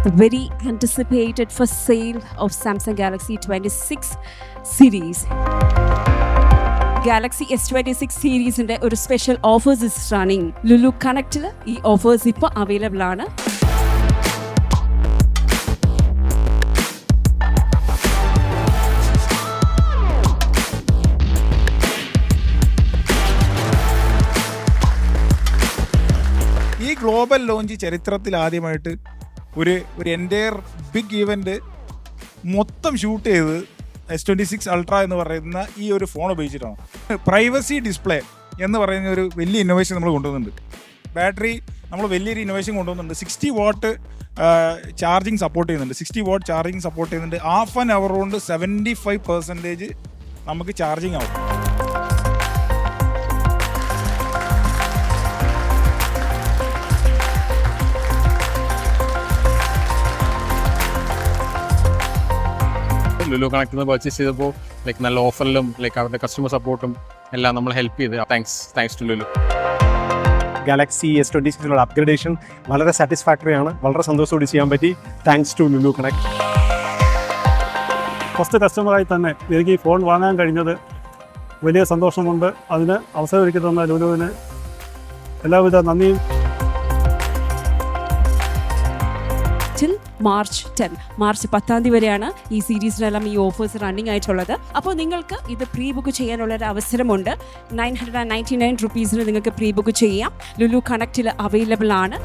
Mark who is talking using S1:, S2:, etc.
S1: The very anticipated first sale of Samsung Galaxy 26 series. Galaxy S26 സീരീസിൻ്റെ ഒരു special offers is running. Lulu കണക്റ്റിൽ ഈ offers ഇപ്പോൾ available ആണ്.
S2: ഈ ഗ്ലോബൽ ലോഞ്ച് ചരിത്രത്തിൽ ആദ്യമായിട്ട് ഒരു എൻ്റയർ ബിഗ് ഈവൻറ്റ് മൊത്തം ഷൂട്ട് ചെയ്ത് S26 Ultra എന്ന് പറയുന്ന ഈ ഒരു ഫോൺ ഉപയോഗിച്ചിട്ടാണ്. പ്രൈവസി ഡിസ്പ്ലേ എന്ന് പറയുന്ന ഒരു വലിയ ഇന്നോവേഷൻ നമ്മൾ കൊണ്ടുവന്നുണ്ട്. ബാറ്ററി നമ്മൾ വലിയൊരു ഇന്നോവേഷൻ കൊണ്ടുവന്നുണ്ട്. 60 വാട്ട് ചാർജിങ് സപ്പോർട്ട് ചെയ്യുന്നുണ്ട്. 60 വാട്ട് ചാർജിങ് സപ്പോർട്ട് ചെയ്യുന്നുണ്ട്. ഹാഫ് ആൻ അവർ കൊണ്ട് 75% നമുക്ക് ചാർജിങ് ആവും.
S3: ലുലു കണക്ട് പർച്ചേസ് ചെയ്തപ്പോൾ നല്ല ഓഫറിലും അവരുടെ കസ്റ്റമർ സപ്പോർട്ടും എല്ലാം നമ്മൾ ഹെൽപ്പ് ചെയ്ത് thanks to Lulu.
S4: Galaxy S26 അപ്ഗ്രേഡേഷൻ വളരെ സാറ്റിസ്ഫാക്ടറി ആണ്. വളരെ സന്തോഷത്തോടെ ചെയ്യാൻ പറ്റി. Thanks to Lulu connect.
S5: First കസ്റ്റമറായി തന്നെ എനിക്ക് ഈ ഫോൺ വാങ്ങാൻ കഴിഞ്ഞത് വലിയ സന്തോഷമുണ്ട്. അതിന് അവസരം ഒരുക്കി തന്ന ലുലുവിന് എല്ലാവിധ നന്ദിയും.
S1: ടിൽ മാർച്ച് 10 വരെയാണ് ഈ സീരീസിനെല്ലാം ഈ ഓഫേഴ്സ് റണ്ണിങ് ആയിട്ടുള്ളത്. അപ്പോൾ നിങ്ങൾക്ക് ഇത് പ്രീ ബുക്ക് ചെയ്യാനുള്ള ഒരു അവസരമുണ്ട്. 999 rupees നിങ്ങൾക്ക് പ്രീ ബുക്ക് ചെയ്യാം. ലുലു കണക്റ്റിൽ അവൈലബിൾ ആണ്.